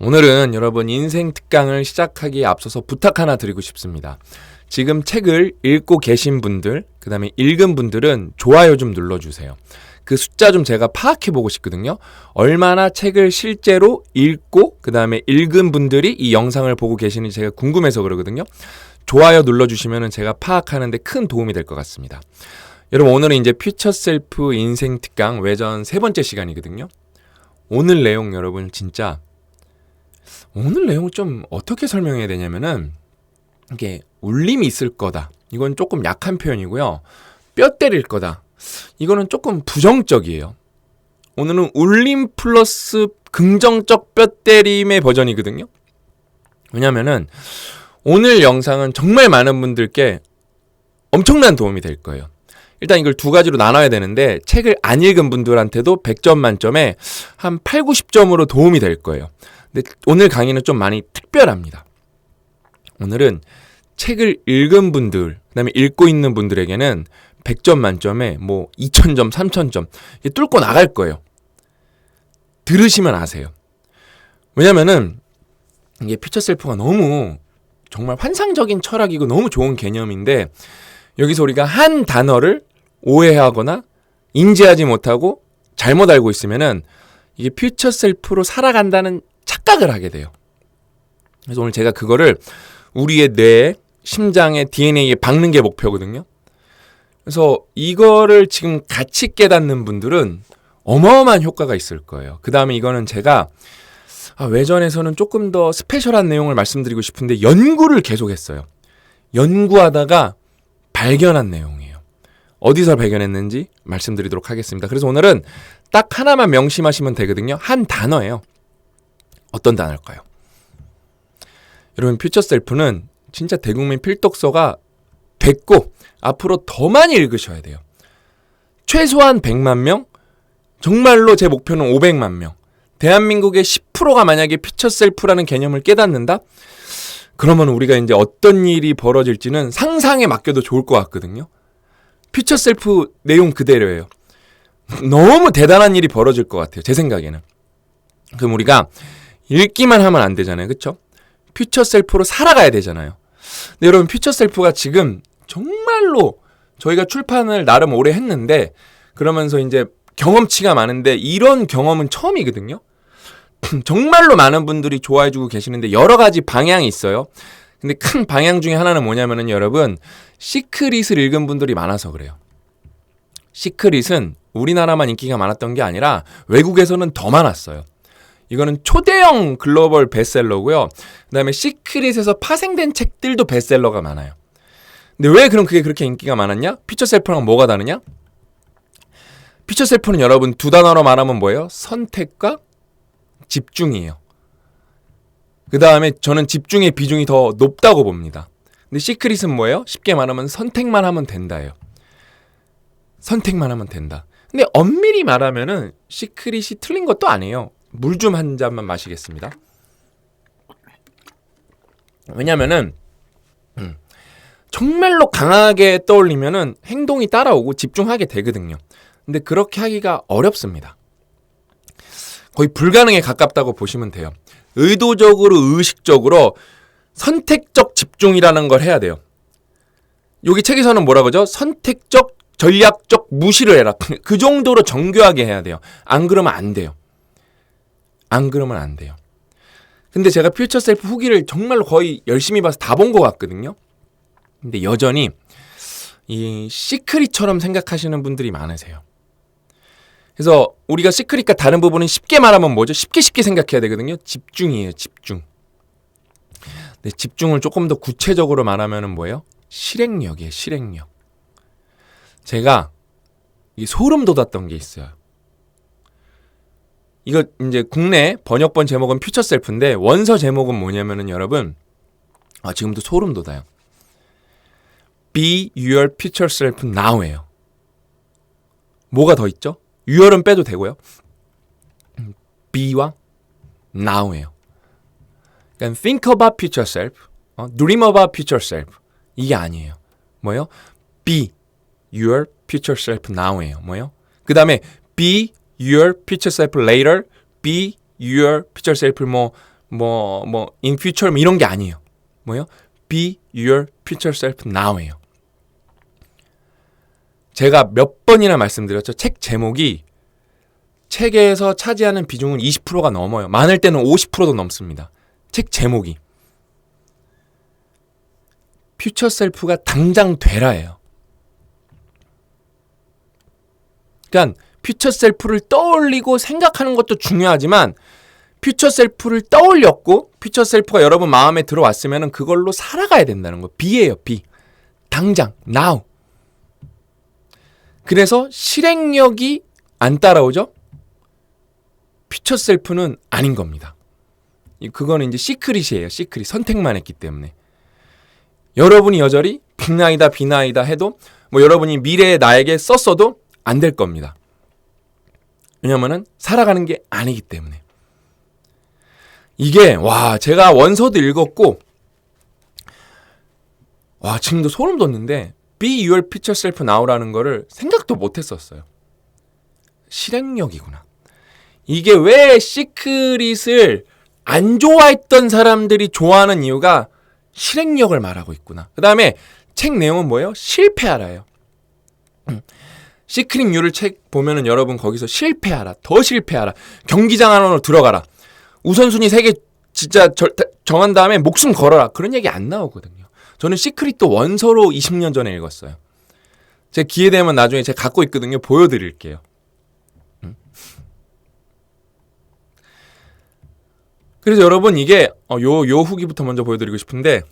오늘은 여러분 인생 특강을 시작하기에 앞서서 부탁 하나 드리고 싶습니다. 지금 책을 읽고 계신 분들, 그 다음에 읽은 분들은 좋아요 좀 눌러주세요. 그 숫자 좀 제가 파악해보고 싶거든요. 얼마나 책을 실제로 읽고 그 다음에 읽은 분들이 이 영상을 보고 계시는지 제가 궁금해서 그러거든요. 좋아요 눌러주시면 제가 파악하는데 큰 도움이 될 것 같습니다. 여러분 오늘은 이제 퓨처 셀프 인생 특강 외전 3번째 시간이거든요. 오늘 내용 여러분 진짜 오늘 내용을 좀 어떻게 설명해야 되냐면은 이게 울림이 있을 거다. 이건 조금 약한 표현이고요. 뼈 때릴 거다. 이거는 조금 부정적이에요. 오늘은 울림 플러스 긍정적 뼈 때림의 버전이거든요. 왜냐면은 오늘 영상은 정말 많은 분들께 엄청난 도움이 될 거예요. 일단 이걸 두 가지로 나눠야 되는데 책을 안 읽은 분들한테도 100점 만점에 한 8, 90점으로 도움이 될 거예요. 근데 오늘 강의는 좀 많이 특별합니다. 오늘은 책을 읽은 분들, 그 다음에 읽고 있는 분들에게는 100점 만점에 뭐 2000점, 3000점 뚫고 나갈 거예요. 들으시면 아세요. 왜냐면은 이게 퓨처 셀프가 너무 정말 환상적인 철학이고 너무 좋은 개념인데 여기서 우리가 한 단어를 오해하거나 인지하지 못하고 잘못 알고 있으면은 이게 퓨처 셀프로 살아간다는 착각을 하게 돼요. 그래서 오늘 제가 그거를 우리의 뇌에, 심장에, DNA에 박는 게 목표거든요. 그래서 이거를 지금 같이 깨닫는 분들은 어마어마한 효과가 있을 거예요. 그 다음에 이거는 제가 외전에서는 조금 더 스페셜한 내용을 말씀드리고 싶은데 연구를 계속했어요. 연구하다가 발견한 내용이에요. 어디서 발견했는지 말씀드리도록 하겠습니다. 그래서 오늘은 딱 하나만 명심하시면 되거든요. 한 단어예요. 어떤 단어일까요? 여러분 퓨처 셀프는 진짜 대국민 필독서가 됐고 앞으로 더 많이 읽으셔야 돼요. 최소한 100만 명, 정말로 제 목표는 500만 명. 대한민국의 10%가 만약에 퓨처 셀프라는 개념을 깨닫는다? 그러면 우리가 이제 어떤 일이 벌어질지는 상상에 맡겨도 좋을 것 같거든요. 퓨처 셀프 내용 그대로예요. 너무 대단한 일이 벌어질 것 같아요. 제 생각에는. 그럼 우리가 읽기만 하면 안 되잖아요. 그렇죠? 퓨처 셀프로 살아가야 되잖아요. 근데 여러분 퓨처 셀프가 지금 정말로 저희가 출판을 나름 오래 했는데 그러면서 이제 경험치가 많은데 이런 경험은 처음이거든요. 정말로 많은 분들이 좋아해주고 계시는데 여러 가지 방향이 있어요. 근데 큰 방향 중에 하나는 뭐냐면은 여러분 시크릿을 읽은 분들이 많아서 그래요. 시크릿은 우리나라만 인기가 많았던 게 아니라 외국에서는 더 많았어요. 이거는 초대형 글로벌 베스트셀러고요. 그 다음에 시크릿에서 파생된 책들도 베스트셀러가 많아요. 근데 왜 그럼 그게 그렇게 인기가 많았냐? 퓨처 셀프랑 뭐가 다르냐? 퓨처 셀프는 여러분 두 단어로 말하면 뭐예요? 선택과 집중이에요. 그 다음에 저는 집중의 비중이 더 높다고 봅니다. 근데 시크릿은 뭐예요? 쉽게 말하면 선택만 하면 된다예요. 선택만 하면 된다. 근데 엄밀히 말하면은 시크릿이 틀린 것도 아니에요. 물 좀 한 잔만 마시겠습니다. 왜냐면은 정말로 강하게 떠올리면은 행동이 따라오고 집중하게 되거든요. 근데 그렇게 하기가 어렵습니다. 거의 불가능에 가깝다고 보시면 돼요. 의도적으로 의식적으로 선택적 집중이라는 걸 해야 돼요. 여기 책에서는 뭐라 그러죠? 선택적 전략적 무시를 해라. 그 정도로 정교하게 해야 돼요. 안 그러면 안 돼요. 안 그러면 안 돼요. 근데 제가 퓨처 셀프 후기를 정말로 거의 열심히 봐서 다 본 것 같거든요. 근데 여전히 이 시크릿처럼 생각하시는 분들이 많으세요. 그래서 우리가 시크릿과 다른 부분은 쉽게 말하면 뭐죠? 쉽게 생각해야 되거든요. 집중이에요. 집중. 근데 집중을 조금 더 구체적으로 말하면 뭐예요? 실행력이에요. 실행력. 제가 이 소름 돋았던 게 있어요. 이거 이제 국내 번역본 제목은 퓨처 셀프인데 원서 제목은 뭐냐면은 여러분 지금도 소름 돋아요. Be your future self now예요. 뭐가 더 있죠? you'll은 빼도 되고요. be와 now예요. 그러니까 think about future self, dream about future self 이게 아니에요. 뭐예요? be your future self now예요. 뭐예요? 그 다음에 be your future self later, be your future self in future 이런 게 아니에요. 뭐요? Be your future self now예요. 제가 몇 번이나 말씀드렸죠. 책 제목이 책에서 차지하는 비중은 20%가 넘어요. 많을 때는 50%도 넘습니다. 책 제목이. 퓨처 셀프가 당장 되라예요. 그러니까 퓨처 셀프를 떠올리고 생각하는 것도 중요하지만 퓨처 셀프를 떠올렸고 퓨처 셀프가 여러분 마음에 들어왔으면 그걸로 살아가야 된다는 거. 비예요. 비. 당장. now. 그래서 실행력이 안 따라오죠? 퓨처 셀프는 아닌 겁니다. 그거는 이제 시크릿이에요. 시크릿. 선택만 했기 때문에. 여러분이 여전히 비나이다 해도 여러분이 미래의 나에게 썼어도 안 될 겁니다. 왜냐면은 살아가는 게 아니기 때문에. 이게 제가 원서도 읽었고 지금도 소름 돋는데 Be your future self now라는 거를 생각도 못 했었어요. 실행력이구나. 이게 왜 시크릿을 안 좋아했던 사람들이 좋아하는 이유가 실행력을 말하고 있구나. 그 다음에 책 내용은 뭐예요? 실패하라예요. 시크릿 유를 책 보면은 여러분 거기서 실패하라, 더 실패하라, 경기장 안으로 들어가라, 우선순위 3개 진짜 정한 다음에 목숨 걸어라, 그런 얘기 안 나오거든요. 저는 시크릿도 원서로 20년 전에 읽었어요. 제 기회 되면 나중에 제가 갖고 있거든요. 보여드릴게요. 그래서 여러분 이게 요 후기부터 먼저 보여드리고 싶은데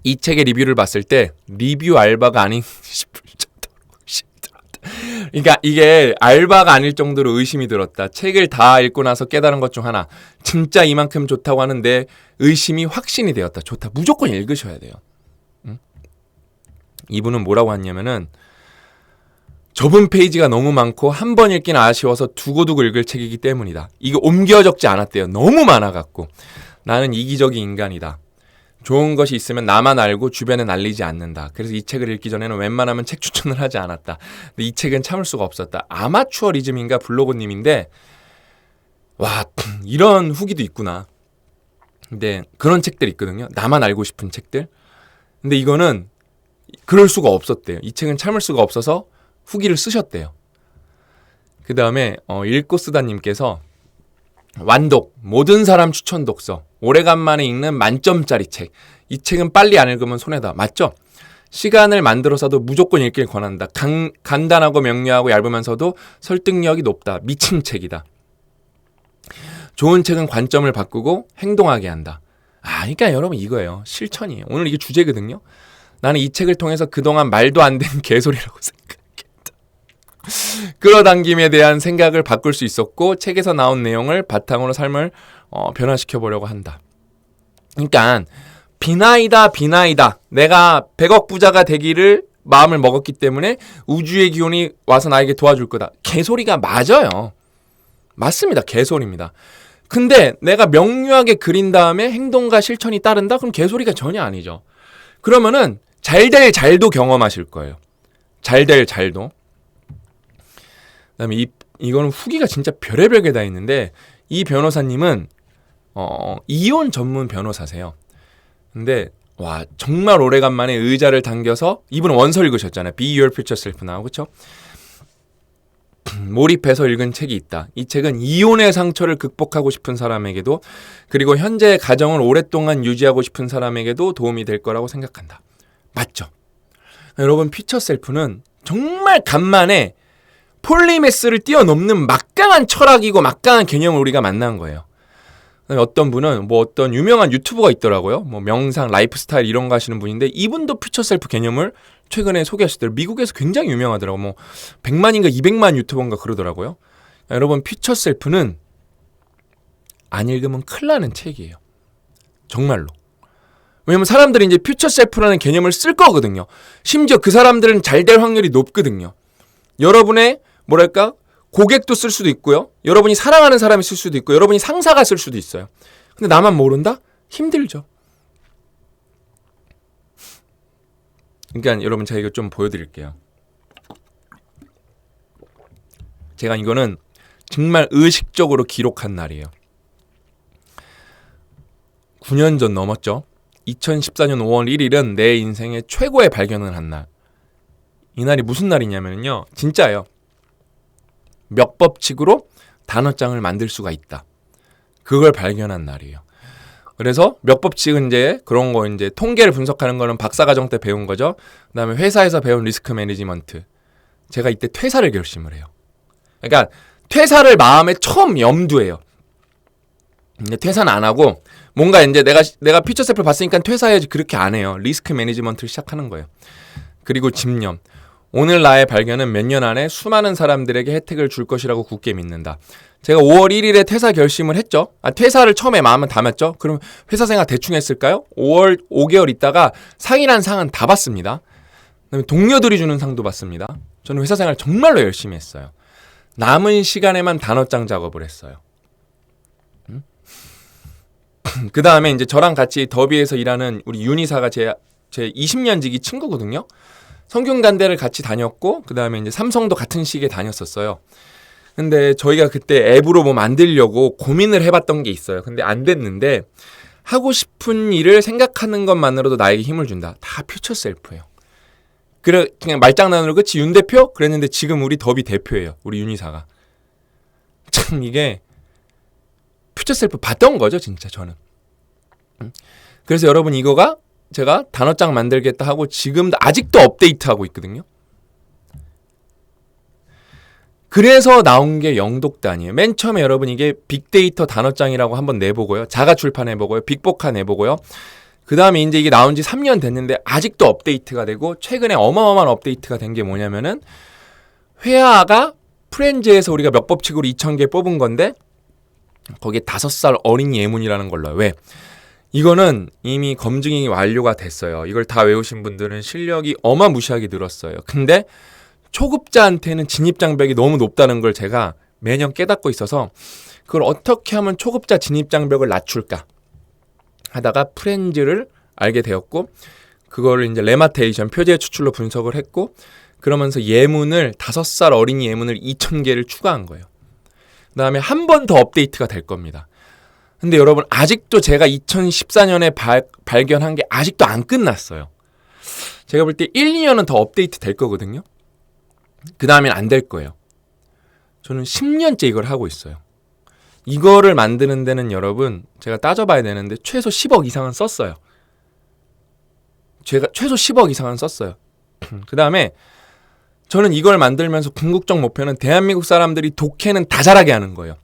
이 책의 리뷰를 봤을 때 리뷰 알바가 아닌 싶을 정도로 의심이 들었다. 그러니까 이게 알바가 아닐 정도로 의심이 들었다. 책을 다 읽고 나서 깨달은 것 중 하나. 진짜 이만큼 좋다고 하는데 의심이 확신이 되었다. 좋다. 무조건 읽으셔야 돼요. 이분은 뭐라고 했냐면은 좁은 페이지가 너무 많고 한 번 읽기는 아쉬워서 두고두고 읽을 책이기 때문이다. 이게 옮겨 적지 않았대요. 너무 많아갖고. 나는 이기적인 인간이다. 좋은 것이 있으면 나만 알고 주변에 알리지 않는다. 그래서 이 책을 읽기 전에는 웬만하면 책 추천을 하지 않았다. 근데 이 책은 참을 수가 없었다. 아마추어리즘인가 블로그님인데 이런 후기도 있구나. 근데 그런 책들 있거든요. 나만 알고 싶은 책들. 근데 이거는 그럴 수가 없었대요. 이 책은 참을 수가 없어서 후기를 쓰셨대요. 그 다음에 읽고 쓰다님께서 완독, 모든 사람 추천 독서, 오래간만에 읽는 만점짜리 책. 이 책은 빨리 안 읽으면 손해다. 맞죠? 시간을 만들어서도 무조건 읽길 권한다. 간단하고 명료하고 얇으면서도 설득력이 높다. 미친 책이다. 좋은 책은 관점을 바꾸고 행동하게 한다. 그러니까 여러분 이거예요. 실천이에요. 오늘 이게 주제거든요. 나는 이 책을 통해서 그동안 말도 안 되는 개소리라고 생각했다. 끌어당김에 대한 생각을 바꿀 수 있었고 책에서 나온 내용을 바탕으로 삶을 변화시켜 보려고 한다. 그러니까 비나이다. 내가 100억 부자가 되기를 마음을 먹었기 때문에 우주의 기운이 와서 나에게 도와줄 거다. 개소리가 맞아요. 맞습니다. 개소리입니다. 근데 내가 명료하게 그린 다음에 행동과 실천이 따른다? 그럼 개소리가 전혀 아니죠. 그러면은 잘될 잘도 경험하실 거예요. 잘될 잘도. 그다음에 이거는 후기가 진짜 별의별 게 다 있는데 이 변호사님은 이혼 전문 변호사세요. 근데 정말 오래간만에 의자를 당겨서 이분은 원서 읽으셨잖아요. Be Your Future Self Now. 그렇죠? 몰입해서 읽은 책이 있다. 이 책은 이혼의 상처를 극복하고 싶은 사람에게도 그리고 현재의 가정을 오랫동안 유지하고 싶은 사람에게도 도움이 될 거라고 생각한다. 맞죠? 여러분 퓨처 셀프는 정말 간만에 폴리메스를 뛰어넘는 막강한 철학이고 막강한 개념을 우리가 만난 거예요. 어떤 분은 어떤 유명한 유튜버가 있더라고요. 명상, 라이프 스타일 이런 거 하시는 분인데 이분도 퓨처 셀프 개념을 최근에 소개하시더라고요. 미국에서 굉장히 유명하더라고요. 100만인가 200만 유튜버인가 그러더라고요. 여러분 퓨처 셀프는 안 읽으면 큰일 나는 책이에요. 정말로. 왜냐면 사람들이 이제 퓨처 셀프라는 개념을 쓸 거거든요. 심지어 그 사람들은 잘 될 확률이 높거든요. 여러분의 고객도 쓸 수도 있고요. 여러분이 사랑하는 사람이 쓸 수도 있고 여러분이 상사가 쓸 수도 있어요. 근데 나만 모른다? 힘들죠. 그러니까 여러분 제가 이거 좀 보여드릴게요. 제가 이거는 정말 의식적으로 기록한 날이에요. 9년 전 넘었죠. 2014년 5월 1일은 내 인생의 최고의 발견을 한 날. 이날이 무슨 날이냐면요. 진짜예요. 몇 법칙으로 단어장을 만들 수가 있다. 그걸 발견한 날이에요. 그래서 몇 법칙은 이제 그런 거 이제 통계를 분석하는 거는 박사과정 때 배운 거죠. 그다음에 회사에서 배운 리스크 매니지먼트. 제가 이때 퇴사를 결심을 해요. 그러니까 퇴사를 마음에 처음 염두해요. 근데 퇴사는 안 하고 뭔가 이제 내가 퓨처셀프를 봤으니까 퇴사해야지 그렇게 안 해요. 리스크 매니지먼트를 시작하는 거예요. 그리고 집념. 오늘 나의 발견은 몇 년 안에 수많은 사람들에게 혜택을 줄 것이라고 굳게 믿는다. 제가 5월 1일에 퇴사 결심을 했죠. 퇴사를 처음에 마음은 담았죠. 그럼 회사 생활 대충 했을까요? 5개월 있다가 상이란 상은 다 받습니다. 그다음에 동료들이 주는 상도 받습니다. 저는 회사 생활 정말로 열심히 했어요. 남은 시간에만 단어장 작업을 했어요. 그 다음에 이제 저랑 같이 더비에서 일하는 우리 윤이사가 제 20년 지기 친구거든요. 성균관대를 같이 다녔고 그 다음에 이제 삼성도 같은 시기에 다녔었어요. 근데 저희가 그때 앱으로 뭐 만들려고 고민을 해봤던 게 있어요. 근데 안 됐는데 하고 싶은 일을 생각하는 것만으로도 나에게 힘을 준다. 다 퓨처 셀프예요. 그냥 말장난으로 그치 윤 대표? 그랬는데 지금 우리 더비 대표예요. 우리 윤이사가. 참 이게 퓨처 셀프 봤던 거죠 진짜 저는. 그래서 여러분 이거가 제가 단어장 만들겠다 하고 지금도 아직도 업데이트하고 있거든요. 그래서 나온 게 영독단이에요. 맨 처음에 여러분 이게 빅데이터 단어장이라고 한번 내보고요. 자가 출판해보고요. 빅보카 내보고요. 그 다음에 이제 이게 나온 지 3년 됐는데 아직도 업데이트가 되고 최근에 어마어마한 업데이트가 된 게 뭐냐면은 회화가 프렌즈에서 우리가 몇 법칙으로 2,000개 뽑은 건데 거기에 5살 어린 예문이라는 걸 넣어요. 왜? 이거는 이미 검증이 완료가 됐어요. 이걸 다 외우신 분들은 실력이 어마무시하게 늘었어요. 근데 초급자한테는 진입장벽이 너무 높다는 걸 제가 매년 깨닫고 있어서 그걸 어떻게 하면 초급자 진입장벽을 낮출까 하다가 프렌즈를 알게 되었고 그거를 이제 레마테이션 표제 추출로 분석을 했고 그러면서 예문을 5살 어린이 예문을 2,000개를 추가한 거예요. 그 다음에 한 번 더 업데이트가 될 겁니다. 근데 여러분 아직도 제가 2014년에 발견한 게 아직도 안 끝났어요. 제가 볼 때 1, 2년은 더 업데이트 될 거거든요. 그 다음엔 안 될 거예요. 저는 10년째 이걸 하고 있어요. 이거를 만드는 데는 여러분 제가 따져봐야 되는데 최소 10억 이상은 썼어요. 제가 최소 10억 이상은 썼어요. 그 다음에 저는 이걸 만들면서 궁극적 목표는 대한민국 사람들이 독해는 다 잘하게 하는 거예요.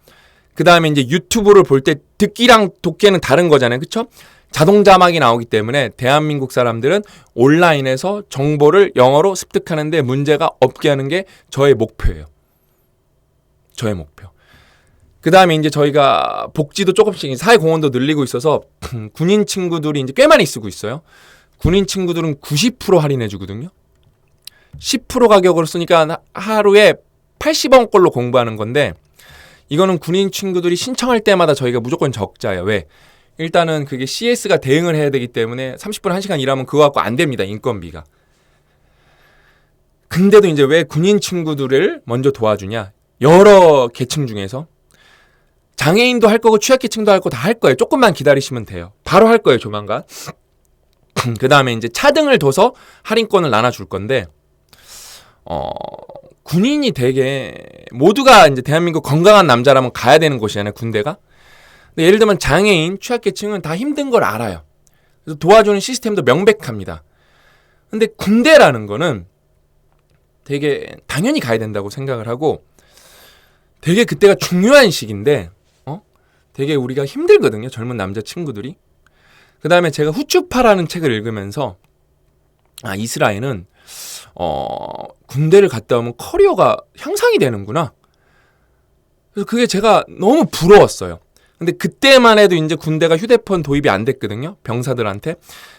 그 다음에 이제 유튜브를 볼 때 듣기랑 독해는 다른 거잖아요. 그쵸? 자동 자막이 나오기 때문에 대한민국 사람들은 온라인에서 정보를 영어로 습득하는데 문제가 없게 하는 게 저의 목표예요. 저의 목표. 그 다음에 이제 저희가 복지도 조금씩 사회공헌도 늘리고 있어서 군인 친구들이 이제 꽤 많이 쓰고 있어요. 군인 친구들은 90% 할인해 주거든요. 10% 가격으로 쓰니까 하루에 80원꼴로 공부하는 건데 이거는 군인 친구들이 신청할 때마다 저희가 무조건 적자예요. 왜? 일단은 그게 CS가 대응을 해야 되기 때문에 30분 1시간 일하면 그거 갖고 안 됩니다. 인건비가. 근데도 이제 왜 군인 친구들을 먼저 도와주냐? 여러 계층 중에서 장애인도 할 거고 취약계층도 할 거 다 할 거예요. 조금만 기다리시면 돼요. 바로 할 거예요. 조만간. 그 다음에 이제 차등을 둬서 할인권을 나눠줄 건데 군인이 되게 모두가 이제 대한민국 건강한 남자라면 가야 되는 곳이잖아요. 군대가. 근데 예를 들면 장애인, 취약계층은 다 힘든 걸 알아요. 그래서 도와주는 시스템도 명백합니다. 근데 군대라는 거는 되게 당연히 가야 된다고 생각을 하고 되게 그때가 중요한 시기인데 되게 우리가 힘들거든요. 젊은 남자 친구들이. 그 다음에 제가 후추파라는 책을 읽으면서 이스라엘은 군대를 갔다 오면 커리어가 향상이 되는구나. 그래서 그게 제가 너무 부러웠어요. 근데 그때만 해도 이제 군대가 휴대폰 도입이 안 됐거든요. 병사들한테.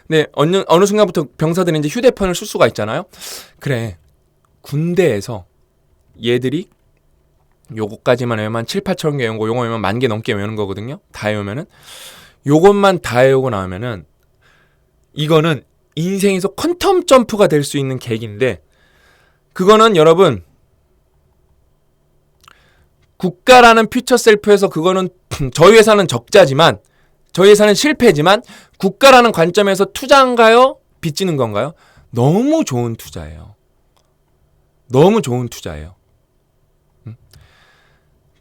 근데 어느 순간부터 병사들이 이제 휴대폰을 쓸 수가 있잖아요. 그래. 군대에서 얘들이 요거까지만 외우면 7, 8천 개 외우고 요거 외우면 10,000개 넘게 외우는 거거든요. 다 외우면은. 요것만 다 외우고 나오면은 이거는 인생에서 퀀텀 점프가 될 수 있는 계기인데 그거는 여러분 국가라는 퓨처 셀프에서 그거는 저희 회사는 적자지만 저희 회사는 실패지만 국가라는 관점에서 투자인가요? 빚지는 건가요? 너무 좋은 투자예요. 너무 좋은 투자예요.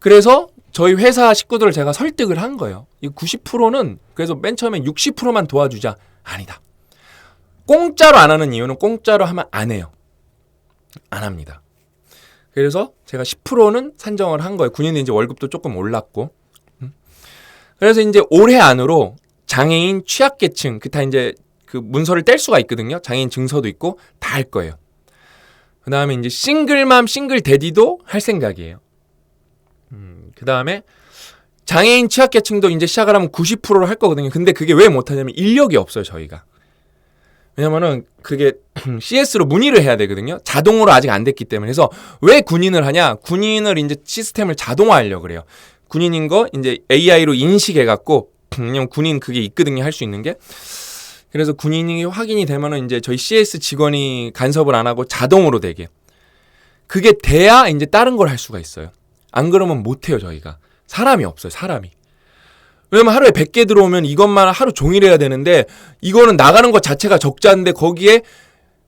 그래서 저희 회사 식구들을 제가 설득을 한 거예요. 이 90%는 그래서 맨 처음에 60%만 도와주자. 아니다. 공짜로 안 하는 이유는 공짜로 하면 안 해요. 안 합니다. 그래서 제가 10%는 산정을 한 거예요. 군인이 이제 월급도 조금 올랐고. 그래서 이제 올해 안으로 장애인 취약계층, 그다 이제 그 문서를 뗄 수가 있거든요. 장애인 증서도 있고 다 할 거예요. 그 다음에 이제 싱글맘, 싱글데디도 할 생각이에요. 그 다음에 장애인 취약계층도 이제 시작을 하면 90%로 할 거거든요. 근데 그게 왜 못하냐면 인력이 없어요, 저희가. 왜냐면은 그게 CS로 문의를 해야 되거든요. 자동으로 아직 안 됐기 때문에. 그래서 왜 군인을 하냐? 군인을 이제 시스템을 자동화하려고 그래요. 군인인 거 이제 AI로 인식해갖고 그냥 군인 그게 있거든요. 할 수 있는 게. 그래서 군인이 확인이 되면은 이제 저희 CS 직원이 간섭을 안 하고 자동으로 되게. 그게 돼야 이제 다른 걸 할 수가 있어요. 안 그러면 못 해요, 저희가. 사람이 없어요, 사람이. 왜냐면 하루에 100개 들어오면 이것만 하루 종일 해야 되는데 이거는 나가는 것 자체가 적자인데 거기에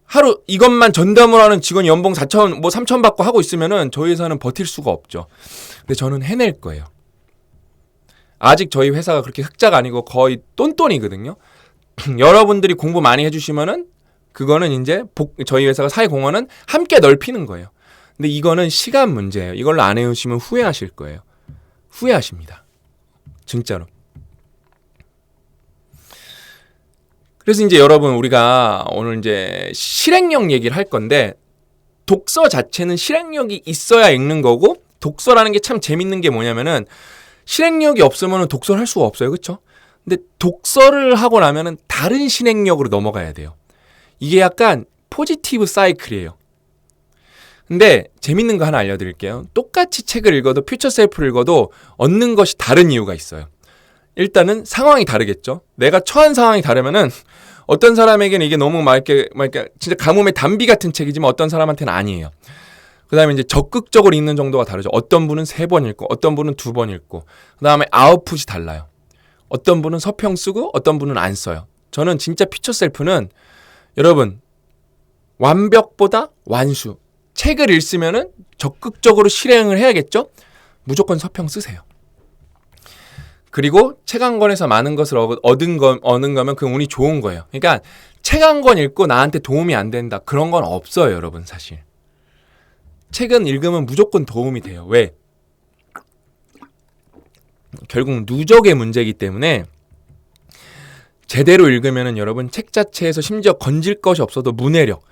하루 이것만 전담을 하는 직원이 연봉 4천, 뭐 3천 받고 하고 있으면은 저희 회사는 버틸 수가 없죠. 근데 저는 해낼 거예요. 아직 저희 회사가 그렇게 흑자가 아니고 거의 똔똔이거든요. 여러분들이 공부 많이 해주시면은 그거는 이제 저희 회사가 사회공헌은 함께 넓히는 거예요. 근데 이거는 시간 문제예요. 이걸로 안 해오시면 후회하실 거예요. 후회하십니다. 진짜로. 그래서 이제 여러분 우리가 오늘 이제 실행력 얘기를 할 건데 독서 자체는 실행력이 있어야 읽는 거고 독서라는 게 참 재밌는 게 뭐냐면은 실행력이 없으면 독서를 할 수가 없어요. 그렇죠? 근데 독서를 하고 나면은 다른 실행력으로 넘어가야 돼요. 이게 약간 포지티브 사이클이에요. 근데 재밌는 거 하나 알려드릴게요. 똑같이 책을 읽어도 퓨처 셀프를 읽어도 얻는 것이 다른 이유가 있어요. 일단은 상황이 다르겠죠. 내가 처한 상황이 다르면은 어떤 사람에게는 이게 너무 막 이렇게 진짜 가뭄의 단비 같은 책이지만 어떤 사람한테는 아니에요. 그 다음에 이제 적극적으로 읽는 정도가 다르죠. 어떤 분은 3번 읽고 어떤 분은 2번 읽고 그 다음에 아웃풋이 달라요. 어떤 분은 서평 쓰고 어떤 분은 안 써요. 저는 진짜 퓨처 셀프는 여러분 완벽보다 완수. 책을 읽으면은 적극적으로 실행을 해야겠죠? 무조건 서평 쓰세요. 그리고 책 한 권에서 많은 것을 얻은 거면 그 운이 좋은 거예요. 그러니까 책 한 권 읽고 나한테 도움이 안 된다. 그런 건 없어요, 여러분, 사실. 책은 읽으면 무조건 도움이 돼요. 왜? 결국 누적의 문제이기 때문에 제대로 읽으면은 여러분 책 자체에서 심지어 건질 것이 없어도 문해력,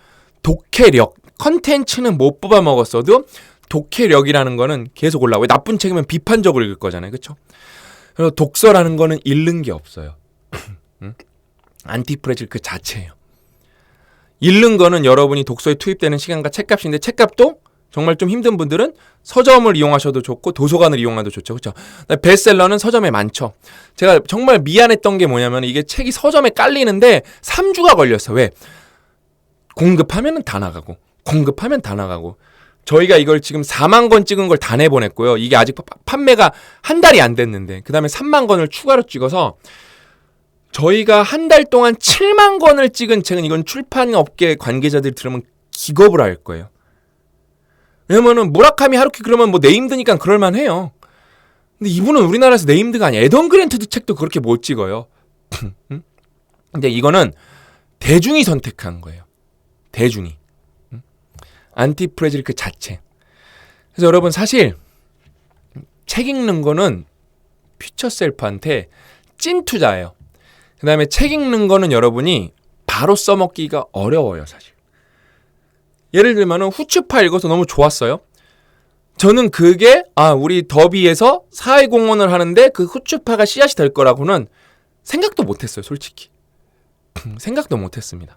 독해력, 컨텐츠는 못 뽑아 먹었어도 독해력이라는 거는 계속 올라와요. 나쁜 책이면 비판적으로 읽을 거잖아요. 그렇죠? 그래서 독서라는 거는 읽는 게 없어요. 안티프레질 그 자체예요. 읽는 거는 여러분이 독서에 투입되는 시간과 책값인데 책값도 정말 좀 힘든 분들은 서점을 이용하셔도 좋고 도서관을 이용하도 좋죠. 그렇죠? 베스트셀러는 서점에 많죠. 제가 정말 미안했던 게 뭐냐면 이게 책이 서점에 깔리는데 3주가 걸렸어. 왜? 공급하면 다 나가고 공급하면 다 나가고 저희가 이걸 지금 4만 권 찍은 걸 다 내보냈고요. 이게 아직 판매가 한 달이 안 됐는데 그 다음에 3만 권을 추가로 찍어서 저희가 한 달 동안 7만 권을 찍은 책은 이건 출판업계 관계자들이 들으면 기겁을 할 거예요. 왜냐면은 무라카미 하루키 그러면 뭐 네임드니까 그럴만해요. 근데 이분은 우리나라에서 네임드가 아니야. 에던 그랜트도 책도 그렇게 못 찍어요. 근데 이거는 대중이 선택한 거예요. 대중이. 안티프레질 그 자체. 그래서 여러분 사실 책 읽는 거는 퓨처 셀프한테 찐 투자예요. 그 다음에 책 읽는 거는 여러분이 바로 써먹기가 어려워요, 사실. 예를 들면은 후추파 읽어서 너무 좋았어요. 저는 그게 우리 더비에서 사회공헌을 하는데 그 후추파가 씨앗이 될 거라고는 생각도 못했어요, 솔직히. 생각도 못했습니다.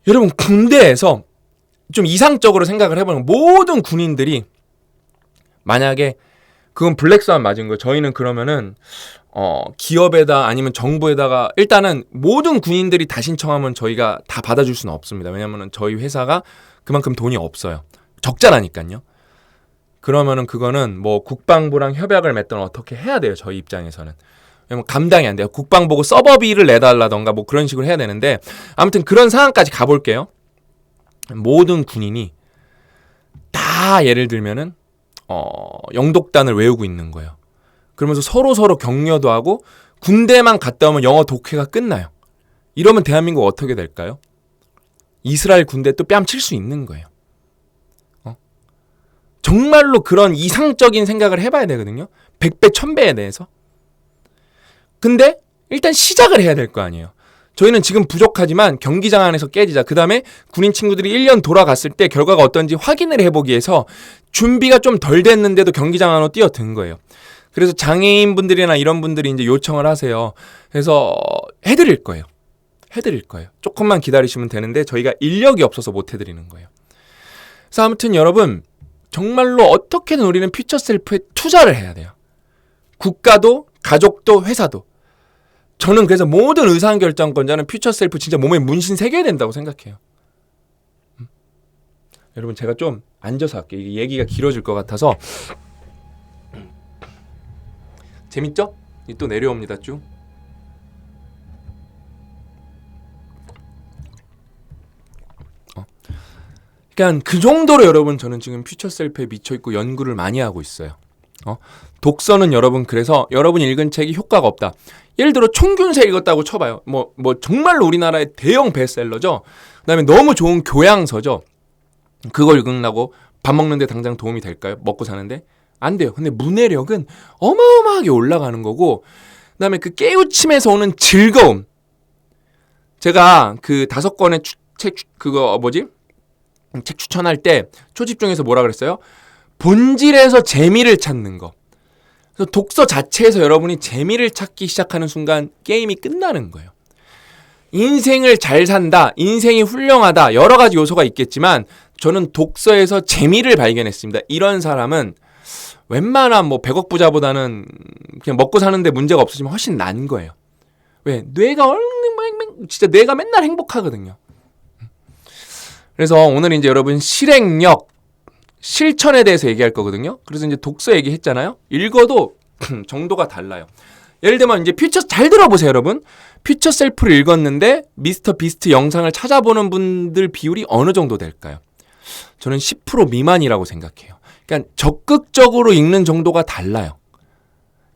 여러분 군대에서 좀 이상적으로 생각을 해보면 모든 군인들이 만약에 그건 블랙스완 맞은 거예요. 저희는 그러면은 기업에다 아니면 정부에다가 일단은 모든 군인들이 다 신청하면 저희가 다 받아줄 수는 없습니다. 왜냐면은 저희 회사가 그만큼 돈이 없어요. 적자라니까요. 그러면은 그거는 뭐 국방부랑 협약을 맺든 어떻게 해야 돼요. 저희 입장에서는. 왜냐면 감당이 안 돼요. 국방부고 서버비를 내달라던가 뭐 그런 식으로 해야 되는데 아무튼 그런 상황까지 가볼게요. 모든 군인이 다 예를 들면은 영독단을 외우고 있는 거예요. 그러면서 서로 격려도 하고 군대만 갔다 오면 영어 독해가 끝나요. 이러면 대한민국 어떻게 될까요? 이스라엘 군대 또 뺨칠 수 있는 거예요. 정말로 그런 이상적인 생각을 해봐야 되거든요. 100배, 1000배에 대해서. 근데 일단 시작을 해야 될 거 아니에요. 저희는 지금 부족하지만 경기장 안에서 깨지자. 그 다음에 군인 친구들이 1년 돌아갔을 때 결과가 어떤지 확인을 해보기 위해서 준비가 좀 덜 됐는데도 경기장 안으로 뛰어든 거예요. 그래서 장애인 분들이나 이런 분들이 이제 요청을 하세요. 그래서 해드릴 거예요. 조금만 기다리시면 되는데 저희가 인력이 없어서 못 해드리는 거예요. 그래서 아무튼 여러분 정말로 어떻게든 우리는 퓨처 셀프에 투자를 해야 돼요. 국가도 가족도 회사도. 저는 그래서 모든 의사결정권자는 퓨처 셀프 진짜 몸에 문신 새겨야 된다고 생각해요. 여러분 제가 좀 앉아서 할게요. 이게 얘기가 길어질 것 같아서. 재밌죠? 또 내려옵니다 쭉. 그러니까 그 정도로 여러분 저는 지금 퓨처 셀프에 미쳐있고 연구를 많이 하고 있어요. 독서는 여러분 그래서 여러분이 읽은 책이 효과가 없다. 예를 들어 총균세 읽었다고 쳐봐요. 뭐 정말로 우리나라의 대형 베스트셀러죠. 그다음에 너무 좋은 교양서죠. 그걸 읽으려고 밥 먹는데 당장 도움이 될까요? 먹고 사는데? 안 돼요. 근데 문해력은 어마어마하게 올라가는 거고 그다음에 그 깨우침에서 오는 즐거움. 제가 그 5권의 책 추천할 때 초집중해서 뭐라 그랬어요? 본질에서 재미를 찾는 거. 그래서 독서 자체에서 여러분이 재미를 찾기 시작하는 순간 게임이 끝나는 거예요. 인생을 잘 산다, 인생이 훌륭하다 여러 가지 요소가 있겠지만 저는 독서에서 재미를 발견했습니다. 이런 사람은 웬만한 뭐 100억 부자보다는 그냥 먹고 사는데 문제가 없으시면 훨씬 난 거예요. 왜? 진짜 뇌가 맨날 행복하거든요. 그래서 오늘 이제 여러분 실행력, 실천에 대해서 얘기할 거거든요. 그래서 이제 독서 얘기했잖아요. 읽어도 정도가 달라요. 예를 들면 이제 퓨처 잘 들어보세요, 여러분. 퓨처 셀프를 읽었는데 미스터 비스트 영상을 찾아보는 분들 비율이 어느 정도 될까요? 저는 10% 미만이라고 생각해요. 그러니까 적극적으로 읽는 정도가 달라요.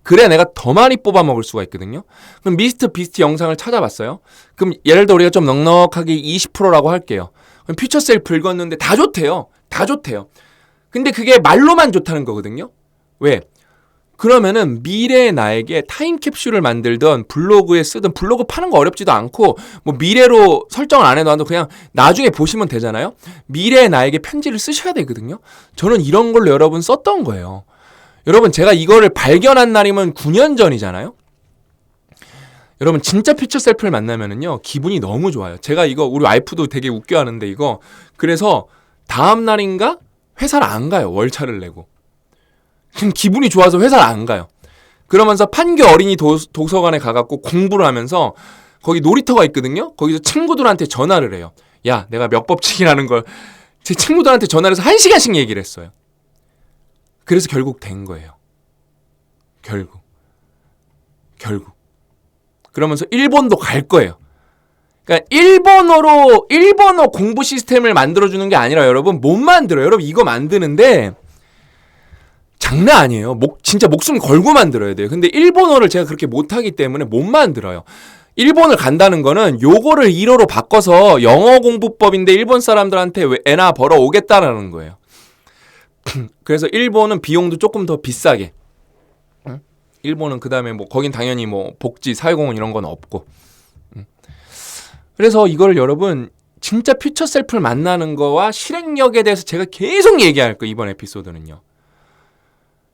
그래야 내가 더 많이 뽑아 먹을 수가 있거든요. 그럼 미스터 비스트 영상을 찾아봤어요. 그럼 예를 들어 우리가 좀 넉넉하게 20%라고 할게요. 그럼 퓨처 셀프 읽었는데 다 좋대요. 근데 그게 말로만 좋다는 거거든요. 왜? 그러면은 미래의 나에게 타임캡슐을 만들던 블로그에 쓰던 블로그 파는 거 어렵지도 않고 뭐 미래로 설정을 안 해도 그냥 나중에 보시면 되잖아요. 미래의 나에게 편지를 쓰셔야 되거든요. 저는 이런 걸로 여러분 썼던 거예요. 여러분 제가 이거를 발견한 날이면 9년 전이잖아요. 여러분 진짜 퓨처 셀프를 만나면은요 기분이 너무 좋아요. 제가 이거 우리 와이프도 되게 웃겨하는데 이거 그래서 다음 날인가 회사를 안 가요. 월차를 내고. 기분이 좋아서 회사를 안 가요. 그러면서 판교 어린이 도서관에 가갖고 공부를 하면서 거기 놀이터가 있거든요. 거기서 친구들한테 전화를 해요. 야, 내가 몇 법칙이라는 걸 제 친구들한테 전화를 해서 1시간씩 얘기를 했어요. 그래서 결국 된 거예요. 결국. 그러면서 일본도 갈 거예요. 그러니까 일본어 공부 시스템을 만들어주는 게 아니라 여러분 못 만들어요. 여러분 이거 만드는데 장난 아니에요. 진짜 목숨 걸고 만들어야 돼요. 근데 일본어를 제가 그렇게 못하기 때문에 못 만들어요. 일본을 간다는 거는 요거를 일어로 바꿔서 영어 공부법인데 일본 사람들한테 애나 벌어 오겠다라는 거예요. 그래서 일본은 비용도 조금 더 비싸게. 일본은 그 다음에 뭐 거긴 당연히 뭐 복지, 사회공헌 이런 건 없고. 그래서 이걸 여러분 진짜 퓨처 셀프를 만나는 거와 실행력에 대해서 제가 계속 얘기할 거예요. 이번 에피소드는요.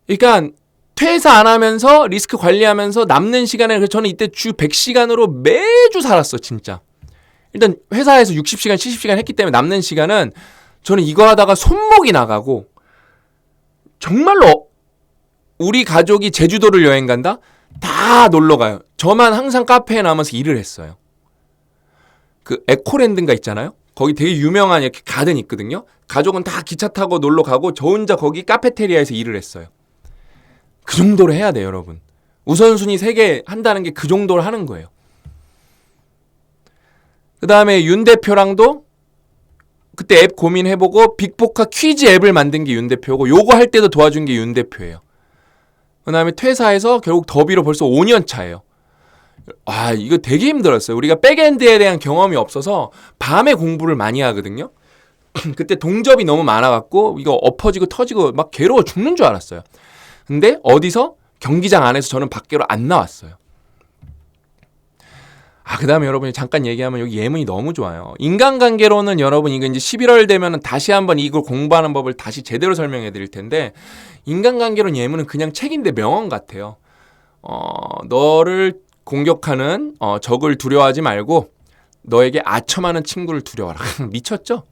그러니까 퇴사 안 하면서 리스크 관리하면서 남는 시간에 저는 이때 주 100시간으로 매주 살았어 진짜. 일단 회사에서 60시간 70시간 했기 때문에 남는 시간은 저는 이거 하다가 손목이 나가고 정말로 우리 가족이 제주도를 여행 간다? 다 놀러 가요. 저만 항상 카페에 남아서 일을 했어요. 그 에코랜드인가 있잖아요. 거기 되게 유명한 이렇게 가든 있거든요. 가족은 다 기차 타고 놀러 가고 저 혼자 거기 카페테리아에서 일을 했어요. 그 정도로 해야 돼요, 여러분. 우선순위 3개 한다는 게 그 정도로 하는 거예요. 그 다음에 윤 대표랑도 그때 앱 고민해보고 빅포카 퀴즈 앱을 만든 게 윤 대표고 요거 할 때도 도와준 게 윤 대표예요. 그 다음에 퇴사해서 결국 더비로 벌써 5년 차예요. 아, 이거 되게 힘들었어요. 우리가 백엔드에 대한 경험이 없어서 밤에 공부를 많이 하거든요. 그때 동접이 너무 많아갖고 이거 엎어지고 터지고 막 괴로워 죽는 줄 알았어요. 근데 어디서? 경기장 안에서 저는 밖으로 안 나왔어요. 그 다음에 여러분이 잠깐 얘기하면 여기 예문이 너무 좋아요. 인간관계로는 여러분 이거 이제 11월 되면 다시 한번 이걸 공부하는 법을 다시 제대로 설명해 드릴 텐데 인간관계로는 예문은 그냥 책인데 명언 같아요. 너를 공격하는 적을 두려워하지 말고 너에게 아첨하는 친구를 두려워하라. 미쳤죠?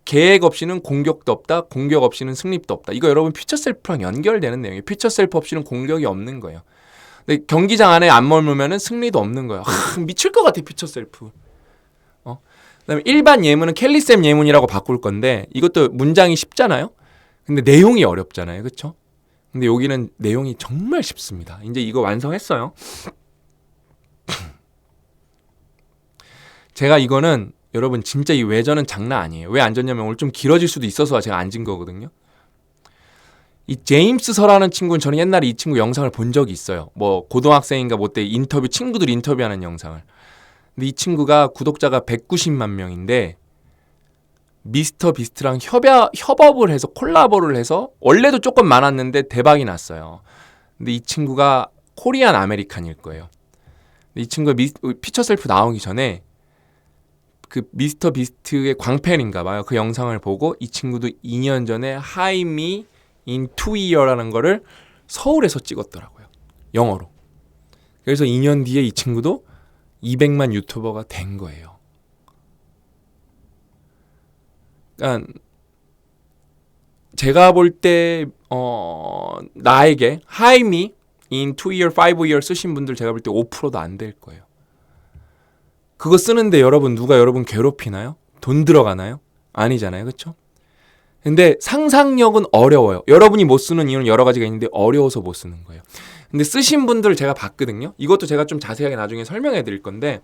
계획 없이는 공격도 없다. 공격 없이는 승리도 없다. 이거 여러분 퓨처 셀프랑 연결되는 내용이에요. 퓨처 셀프 없이는 공격이 없는 거예요. 근데 경기장 안에 안 머물면은 승리도 없는 거예요. 미칠 것 같아 퓨처 셀프. 그다음에 일반 예문은 켈리쌤 예문이라고 바꿀 건데 이것도 문장이 쉽잖아요. 근데 내용이 어렵잖아요. 그렇죠? 근데 여기는 내용이 정말 쉽습니다. 이제 이거 완성했어요. 제가 이거는 여러분 진짜 이 외전은 장난 아니에요. 왜 앉았냐면 오늘 좀 길어질 수도 있어서 제가 앉은 거거든요. 이 제임스 서라는 친구는 저는 옛날에 이 친구 영상을 본 적이 있어요. 뭐 고등학생인가 뭐 때 인터뷰 친구들 인터뷰하는 영상을. 근데 이 친구가 구독자가 190만 명인데 미스터 비스트랑 협업을 해서 콜라보를 해서 원래도 조금 많았는데 대박이 났어요. 근데 이 친구가 코리안 아메리칸일 거예요. 근데 이 친구가 피처 셀프 나오기 전에 그 미스터 비스트의 광팬인가 봐요. 그 영상을 보고 이 친구도 2년 전에 Hide Me in 2Year라는 거를 서울에서 찍었더라고요. 영어로. 그래서 2년 뒤에 이 친구도 200만 유튜버가 된 거예요. 그러니까 제가 볼 때 나에게 Hide Me in 2year, 5year 쓰신 분들 제가 볼 때 5%도 안 될 거예요. 그거 쓰는데 여러분 누가 여러분 괴롭히나요? 돈 들어가나요? 아니잖아요. 그렇죠? 근데 상상력은 어려워요. 여러분이 못 쓰는 이유는 여러 가지가 있는데 어려워서 못 쓰는 거예요. 근데 쓰신 분들 제가 봤거든요. 이것도 제가 좀 자세하게 나중에 설명해 드릴 건데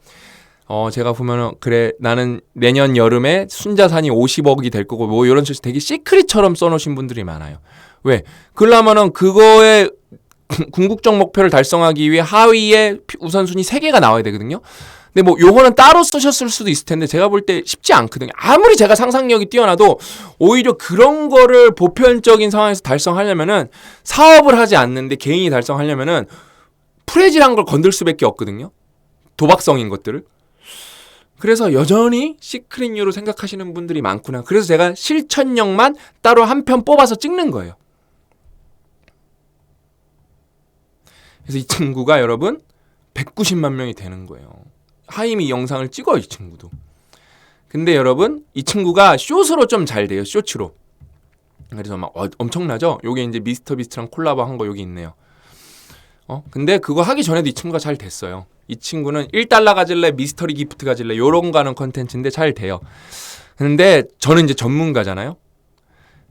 제가 보면은 그래 나는 내년 여름에 순자산이 50억이 될 거고 뭐 이런 식으로 되게 시크릿처럼 써놓으신 분들이 많아요. 왜? 그러려면은 그거에 궁극적 목표를 달성하기 위해 하위에 우선순위 3개가 나와야 되거든요. 근데 뭐 요거는 따로 쓰셨을 수도 있을 텐데 제가 볼 때 쉽지 않거든요. 아무리 제가 상상력이 뛰어나도 오히려 그런 거를 보편적인 상황에서 달성하려면은 사업을 하지 않는데 개인이 달성하려면은 프레질한 걸 건들 수밖에 없거든요. 도박성인 것들을. 그래서 여전히 시크릿류로 생각하시는 분들이 많구나. 그래서 제가 실천력만 따로 한 편 뽑아서 찍는 거예요. 그래서 이 친구가 여러분 190만 명이 되는 거예요. 하임이 영상을 찍어요, 이 친구도. 근데 여러분 이 친구가 숏으로 좀 잘 돼요. 쇼츠로. 그래서 막 엄청나죠? 요게 이제 미스터 비스트랑 콜라보 한 거 여기 있네요. 근데 그거 하기 전에도 이 친구가 잘 됐어요. 이 친구는 1달러 가질래, 미스터리 기프트 가질래 요런 거 하는 컨텐츠인데 잘 돼요. 근데 저는 이제 전문가잖아요.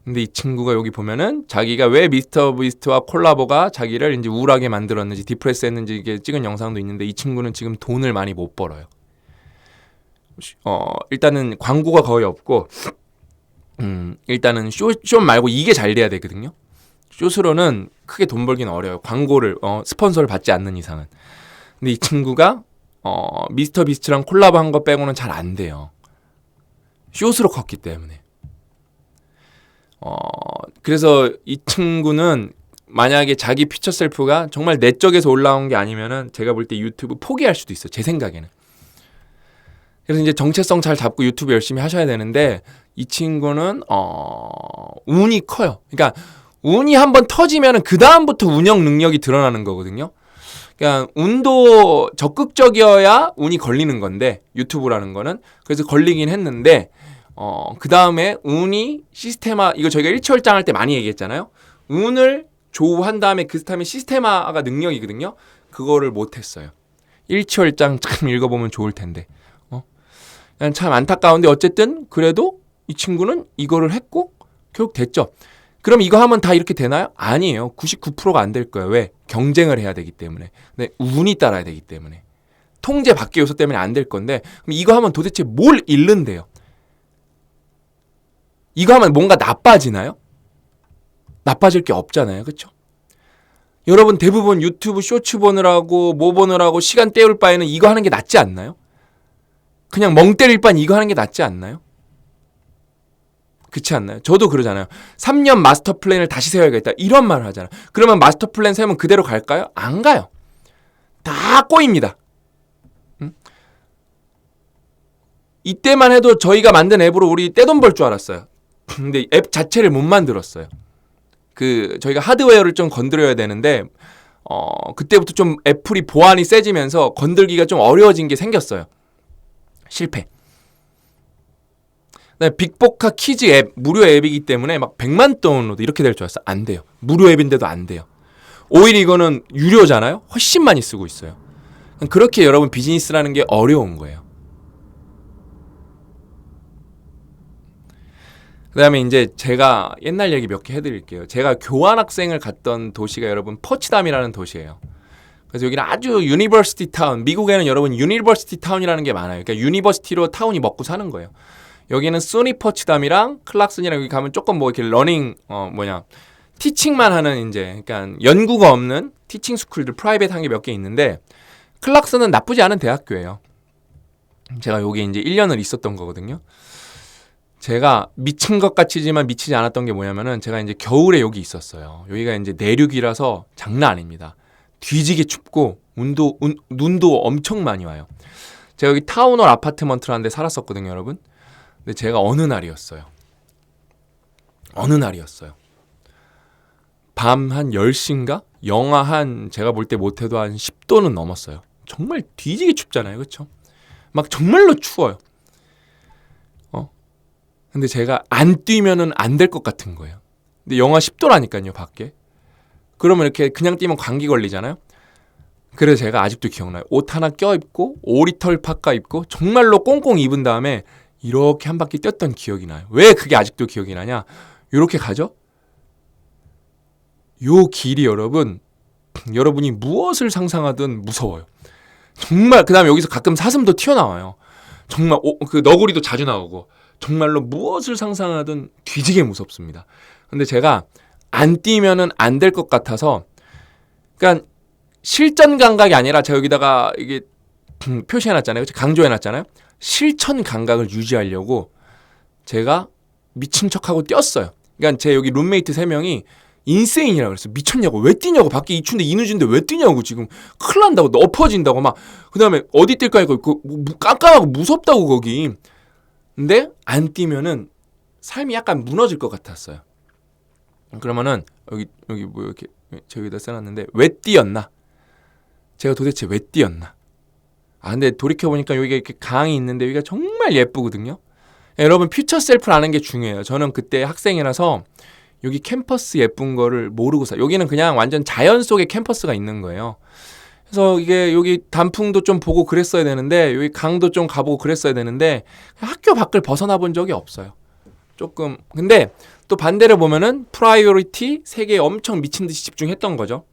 근데 이 친구가 여기 보면은 자기가 왜 미스터 비스트와 콜라보가 자기를 이제 우울하게 만들었는지 디프레스 했는지 이게 찍은 영상도 있는데 이 친구는 지금 돈을 많이 못 벌어요. 일단은 광고가 거의 없고 일단은 숏 말고 이게 잘 돼야 되거든요. 숏으로는 크게 돈 벌기는 어려워요. 광고를 스폰서를 받지 않는 이상은. 근데 이 친구가 미스터 비스트랑 콜라보 한 거 빼고는 잘 안 돼요. 숏으로 컸기 때문에. 그래서 이 친구는 만약에 자기 퓨처 셀프가 정말 내적에서 올라온 게 아니면은 제가 볼 때 유튜브 포기할 수도 있어요. 제 생각에는. 그래서 이제 정체성 잘 잡고 유튜브 열심히 하셔야 되는데 이 친구는 운이 커요. 그러니까 운이 한번 터지면은 그 다음부터 운영 능력이 드러나는 거거든요. 그러니까 운도 적극적이어야 운이 걸리는 건데 유튜브라는 거는 그래서 걸리긴 했는데 그 다음에 운이 시스테마 이거 저희가 일치월장 할 때 많이 얘기했잖아요. 운을 조우한 다음에 그 다음에 시스테마가 능력이거든요. 그거를 못했어요. 일치월장 참 읽어보면 좋을 텐데. 참 안타까운데 어쨌든 그래도 이 친구는 이거를 했고 결국 됐죠. 그럼 이거 하면 다 이렇게 되나요? 아니에요. 99%가 안 될 거예요. 왜? 경쟁을 해야 되기 때문에. 네, 운이 따라야 되기 때문에. 통제 밖의 요소 때문에 안 될 건데 그럼 이거 하면 도대체 뭘 잃는데요? 이거 하면 뭔가 나빠지나요? 나빠질 게 없잖아요. 그렇죠? 여러분 대부분 유튜브 쇼츠 보느라고 뭐 보느라고 시간 때울 바에는 이거 하는 게 낫지 않나요? 그냥 멍 때릴 바엔 이거 하는 게 낫지 않나요? 그렇지 않나요? 저도 그러잖아요. 3년 마스터 플랜을 다시 세워야겠다. 이런 말을 하잖아요. 그러면 마스터 플랜 세우면 그대로 갈까요? 안 가요. 다 꼬입니다. 응? 이때만 해도 저희가 만든 앱으로 우리 떼돈 벌 줄 알았어요. 근데 앱 자체를 못 만들었어요. 저희가 하드웨어를 좀 건드려야 되는데 그때부터 좀 애플이 보안이 세지면서 건들기가 좀 어려워진 게 생겼어요. 실패. 빅보카 키즈 앱, 무료 앱이기 때문에 막 100만 다운로드 이렇게 될 줄 알았어. 안 돼요. 무료 앱인데도 안 돼요. 오히려 이거는 유료잖아요. 훨씬 많이 쓰고 있어요. 그렇게 여러분 비즈니스라는 게 어려운 거예요. 그 다음에 이제 제가 옛날 얘기 몇 개 해드릴게요. 제가 교환학생을 갔던 도시가 여러분 포츠담이라는 도시예요. 그래서 여기는 아주 유니버시티 타운, 미국에는 여러분 유니버시티 타운이라는 게 많아요. 그러니까 유니버시티로 타운이 먹고 사는 거예요. 여기는 수니 포츠담이랑 클락슨이랑 여기 가면 조금 뭐 이렇게 러닝 티칭만 하는 이제 그러니까 연구가 없는 티칭 스쿨들 프라이빗한 게 몇 개 있는데 클락슨은 나쁘지 않은 대학교예요. 제가 여기 이제 1년을 있었던 거거든요. 제가 미친 것 같지만 미치지 않았던 게 뭐냐면은 제가 이제 겨울에 여기 있었어요. 여기가 이제 내륙이라서 장난 아닙니다. 뒤지게 춥고 눈도 엄청 많이 와요. 제가 여기 타운홀 아파트먼트라는 데 살았었거든요, 여러분. 근데 제가 어느 날이었어요. 밤 한 10시인가? 영하 한 제가 볼 때 못해도 한 10도는 넘었어요. 정말 뒤지게 춥잖아요. 그렇죠? 막 정말로 추워요. 근데 제가 안 뛰면은 안 될 것 같은 거예요. 근데 영하 10도라니까요, 밖에. 그러면 이렇게 그냥 뛰면 감기 걸리잖아요. 그래서 제가 아직도 기억나요. 옷 하나 껴입고 오리털 파카 입고 정말로 꽁꽁 입은 다음에 이렇게 한 바퀴 뛰었던 기억이 나요. 왜 그게 아직도 기억이 나냐? 이렇게 가죠? 요 길이 여러분이 무엇을 상상하든 무서워요. 정말 그 다음에 여기서 가끔 사슴도 튀어나와요. 정말 그 너구리도 자주 나오고 정말로 무엇을 상상하든 뒤지게 무섭습니다. 근데 제가 안 뛰면은 안 될 것 같아서 그러니까 실전 감각이 아니라 제가 여기다가 이게 표시해놨잖아요. 강조해놨잖아요. 실천 감각을 유지하려고 제가 미친 척하고 뛰었어요. 그러니까 제 여기 룸메이트 3명이 인세인이라고 그랬어요. 미쳤냐고. 왜 뛰냐고. 밖에 이 추운데 이 늦은데 왜 뛰냐고. 지금 큰일 난다고. 엎어진다고 막. 그 다음에 어디 뛸까 이거 깜깜하고 무섭다고 거기. 근데 안 뛰면은 삶이 약간 무너질 것 같았어요. 그러면은 여기 뭐 이렇게 저기다 써놨는데 왜 뛰었나? 제가 도대체 왜 뛰었나? 근데 돌이켜보니까 여기가 이렇게 강이 있는데 여기가 정말 예쁘거든요. 여러분 퓨처 셀프를 아는 게 중요해요. 저는 그때 학생이라서 여기 캠퍼스 예쁜 거를 모르고 여기는 그냥 완전 자연 속에 캠퍼스가 있는 거예요. 그래서 이게 여기 단풍도 좀 보고 그랬어야 되는데 여기 강도 좀 가보고 그랬어야 되는데 학교 밖을 벗어나 본 적이 없어요. 조금 근데 또 반대로 보면은 프라이오리티 세계에 엄청 미친 듯이 집중했던 거죠.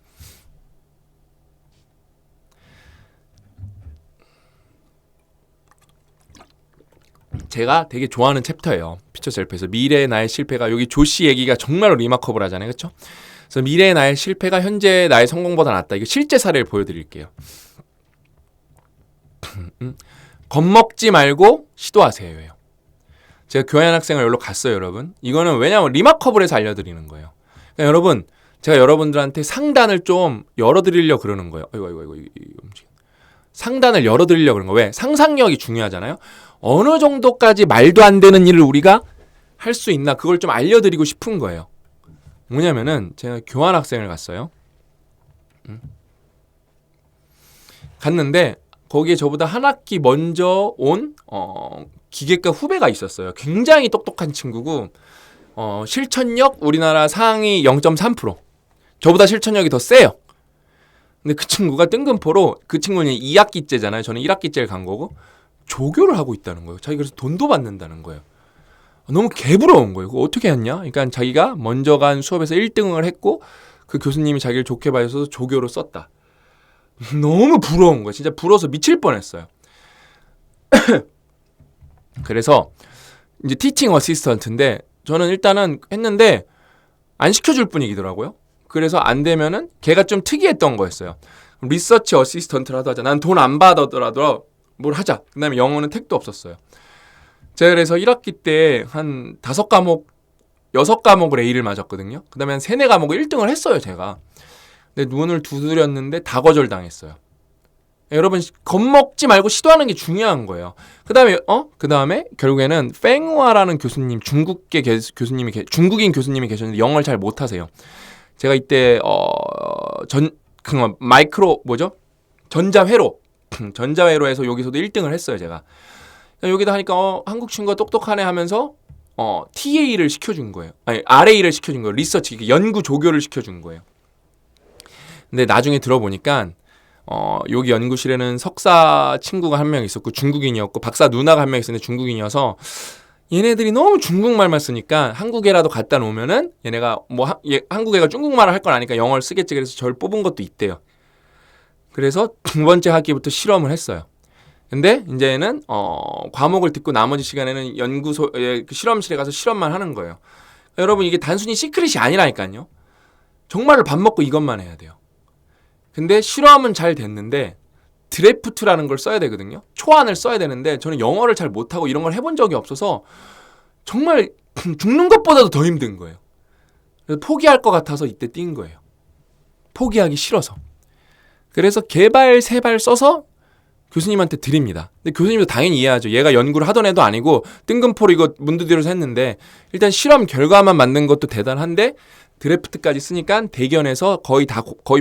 제가 되게 좋아하는 챕터예요. 퓨처 셀프에서 미래의 나의 실패가 여기 조시 얘기가 정말로 리마커블 하잖아요. 그렇죠? 그래서 미래의 나의 실패가 현재의 나의 성공보다 낫다. 이거 실제 사례를 보여드릴게요. 겁먹지 말고 시도하세요예요. 제가 교환학생을 여기로 갔어요, 여러분. 이거는 왜냐하면 리마커블에서 알려드리는 거예요. 그러니까 여러분, 제가 여러분들한테 상단을 좀 열어드리려고 그러는 거예요. 이거 상단을 열어드리려고 그러는 거예요. 왜? 상상력이 중요하잖아요. 어느 정도까지 말도 안 되는 일을 우리가 할 수 있나 그걸 좀 알려드리고 싶은 거예요. 뭐냐면은 제가 교환학생을 갔어요. 갔는데 거기에 저보다 한 학기 먼저 온 기계과 후배가 있었어요. 굉장히 똑똑한 친구고 실천력 우리나라 상위 0.3%. 저보다 실천력이 더 세요. 근데 그 친구가 뜬금포로, 그 친구는 2학기째잖아요. 저는 1학기째를 간 거고, 조교를 하고 있다는 거예요. 자기 그래서 돈도 받는다는 거예요. 너무 개부러운 거예요. 그거 어떻게 했냐? 그러니까 자기가 먼저 간 수업에서 1등을 했고 그 교수님이 자기를 좋게 봐줘서 조교로 썼다. 너무 부러운 거예요. 진짜 부러워서 미칠 뻔했어요. 그래서 이제 티칭 어시스턴트인데 저는 일단은 했는데 안 시켜줄 분위기더라고요. 그래서 안 되면은 걔가 좀 특이했던 거였어요. 리서치 어시스턴트라도 하자. 난 돈 안 받아더라도 뭘 하자. 그다음에 영어는 택도 없었어요. 제가 그래서 1학기 때 한 5과목, 6과목을 A를 맞았거든요. 그 다음에 한 3, 4과목을 1등을 했어요, 제가. 근데 눈을 두드렸는데 다 거절당했어요. 여러분, 겁먹지 말고 시도하는 게 중요한 거예요. 그 다음에 결국에는 팽우아라는 교수님, 중국인 교수님이 계셨는데 영어를 잘 못하세요. 제가 이때, 전자회로에서 여기서도 1등을 했어요, 제가. 여기다 하니까 한국 친구가 똑똑하네 하면서 TA를 시켜준 거예요. 아니 RA를 시켜준 거예요. 리서치, 연구 조교를 시켜준 거예요. 근데 나중에 들어보니까 여기 연구실에는 석사 친구가 한 명 있었고 중국인이었고 박사 누나가 한 명 있었는데 중국인이어서 얘네들이 너무 중국말만 쓰니까 한국애라도 갖다 놓으면은 얘네가 한국애가 중국말을 할 걸 아니까 영어를 쓰겠지. 그래서 저를 뽑은 것도 있대요. 그래서 2번째 학기부터 실험을 했어요. 근데 이제는 과목을 듣고 나머지 시간에는 연구소에 실험실에 가서 실험만 하는 거예요. 여러분 이게 단순히 시크릿이 아니라니까요. 정말로 밥 먹고 이것만 해야 돼요. 근데 실험은 잘 됐는데 드래프트라는 걸 써야 되거든요. 초안을 써야 되는데 저는 영어를 잘 못하고 이런 걸 해본 적이 없어서 정말 죽는 것보다도 더 힘든 거예요. 그래서 포기할 것 같아서 이때 뛴 거예요. 포기하기 싫어서. 그래서 개발 3발 써서 교수님한테 드립니다. 근데 교수님도 당연히 이해하죠. 얘가 연구를 하던 애도 아니고 뜬금포로 이거 문두드려서 했는데 일단 실험 결과만 만든 것도 대단한데 드래프트까지 쓰니까 대견해서 거의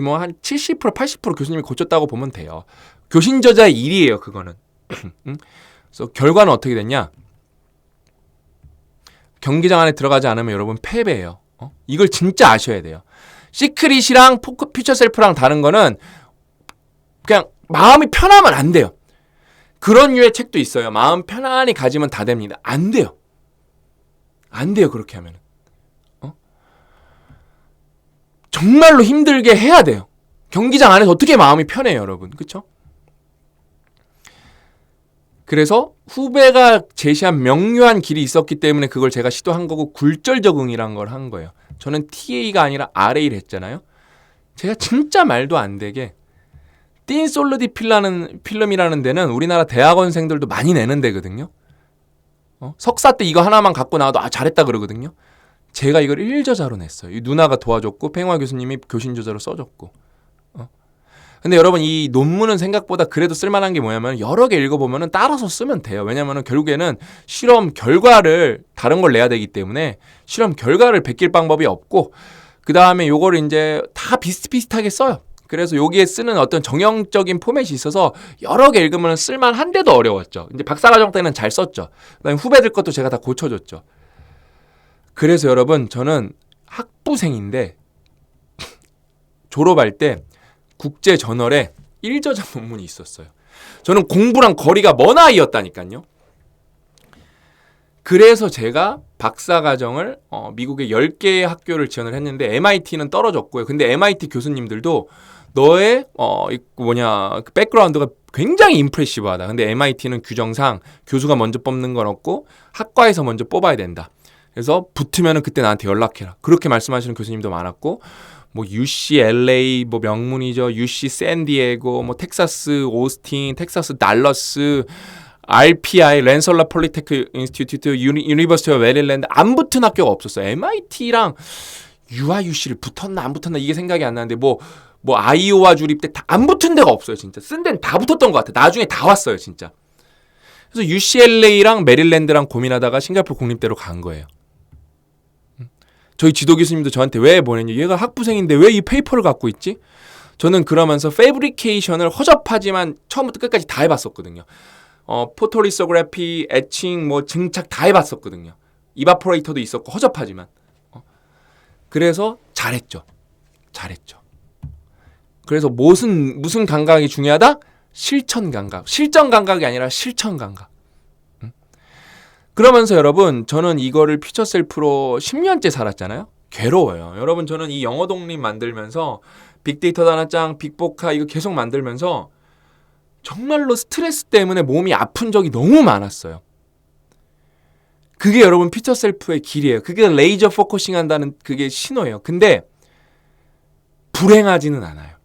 뭐 한 70% 80% 교수님이 고쳤다고 보면 돼요. 교신 저자의 일이에요, 그거는. 그래서 결과는 어떻게 됐냐? 경기장 안에 들어가지 않으면 여러분 패배예요. 이걸 진짜 아셔야 돼요. 시크릿이랑 퓨처 셀프랑 다른 거는 그냥 마음이 편하면 안 돼요. 그런 류의 책도 있어요. 마음 편안히 가지면 다 됩니다. 안 돼요. 안 돼요, 그렇게 하면. 정말로 힘들게 해야 돼요. 경기장 안에서 어떻게 마음이 편해요, 여러분. 그쵸? 그래서 후배가 제시한 명료한 길이 있었기 때문에 그걸 제가 시도한 거고 굴절 적응이란 걸 한 거예요. 저는 TA가 아니라 RA를 했잖아요. 제가 진짜 말도 안 되게 틴 솔루디 필름이라는 데는 우리나라 대학원생들도 많이 내는 데거든요. 석사 때 이거 하나만 갖고 나와도 잘했다 그러거든요. 제가 이걸 1저자로 냈어요. 이 누나가 도와줬고 팽화 교수님이 교신저자로 써줬고. 근데 여러분 이 논문은 생각보다 그래도 쓸만한 게 뭐냐면 여러 개 읽어보면 따라서 쓰면 돼요. 왜냐면 결국에는 실험 결과를 다른 걸 내야 되기 때문에 실험 결과를 베낄 방법이 없고 그 다음에 요거를 이제 다 비슷비슷하게 써요. 그래서 여기에 쓰는 어떤 정형적인 포맷이 있어서 여러 개 읽으면 쓸만한데도 어려웠죠. 이제 박사과정 때는 잘 썼죠. 그다음에 후배들 것도 제가 다 고쳐줬죠. 그래서 여러분 저는 학부생인데 졸업할 때 국제저널에 1저자 논문이 있었어요. 저는 공부랑 거리가 먼 아이였다니까요. 그래서 제가 박사과정을 미국의 10개의 학교를 지원을 했는데 MIT는 떨어졌고요. 근데 MIT 교수님들도 너의 그 백그라운드가 굉장히 임프레시브하다. 근데 MIT는 규정상 교수가 먼저 뽑는 건 없고 학과에서 먼저 뽑아야 된다. 그래서 붙으면은 그때 나한테 연락해라. 그렇게 말씀하시는 교수님도 많았고 뭐 UCLA 뭐 명문이죠. UC 샌디에고 뭐 텍사스 오스틴, 텍사스 달러스, RPI 랜설러 폴리테크 인스티튜트, 유니버시티 오브 메릴랜드 안 붙은 학교가 없었어요. MIT랑 UIUC를 붙었나 안 붙었나 이게 생각이 안 나는데 뭐 아이오와 주립대 다 안 붙은 데가 없어요. 진짜 쓴 데는 다 붙었던 것 같아. 나중에 다 왔어요, 진짜. 그래서 UCLA랑 메릴랜드랑 고민하다가 싱가포르 국립대로 간 거예요. 저희 지도 교수님도 저한테 왜 보냈냐. 얘가 학부생인데 왜 이 페이퍼를 갖고 있지? 저는 그러면서 패브리케이션을 허접하지만 처음부터 끝까지 다 해봤었거든요. 포토리소그래피, 에칭, 뭐 증착 다 해봤었거든요. 이바포레이터도 있었고 허접하지만. 그래서 잘했죠. 그래서 무슨 감각이 중요하다? 실천 감각. 실전 감각이 아니라 실천 감각. 그러면서 여러분, 저는 이거를 퓨처 셀프로 10년째 살았잖아요. 괴로워요. 여러분, 저는 이 영어 독립 만들면서 빅데이터 단어장, 빅보카 이거 계속 만들면서 정말로 스트레스 때문에 몸이 아픈 적이 너무 많았어요. 그게 여러분 퓨처 셀프의 길이에요. 그게 레이저 포커싱 한다는 그게 신호예요. 근데 불행하지는 않아요.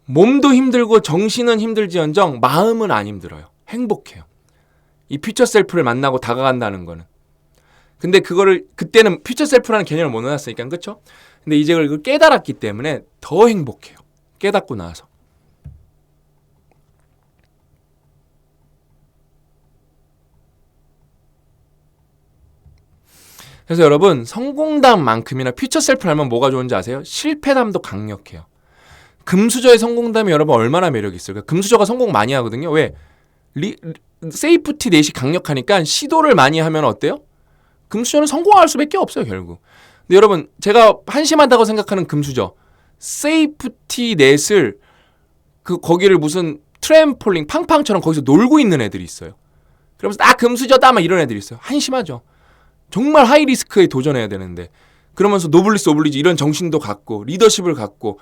몸도 힘들고 정신은 힘들지언정 마음은 안 힘들어요. 행복해요. 이 퓨처 셀프를 만나고 다가간다는 거는. 근데 그거를 그때는 퓨처 셀프라는 개념을 못 넣었으니까, 그렇죠? 근데 이제 그걸 깨달았기 때문에 더 행복해요. 깨닫고 나서. 그래서 여러분, 성공담만큼이나 퓨처 셀프를 하면 뭐가 좋은지 아세요? 실패담도 강력해요. 금수저의 성공담이 여러분 얼마나 매력이 있어요. 금수저가 성공 많이 하거든요. 왜? 세이프티 넷이 강력하니까 시도를 많이 하면 어때요? 금수저는 성공할 수밖에 없어요, 결국. 근데 여러분, 제가 한심하다고 생각하는 금수저, 세이프티 넷을 거기를 무슨 트램폴린 팡팡처럼 거기서 놀고 있는 애들이 있어요. 그러면서 금수저다 막 이런 애들이 있어요. 한심하죠. 정말 하이 리스크에 도전해야 되는데, 그러면서 노블리스 오블리지 이런 정신도 갖고 리더십을 갖고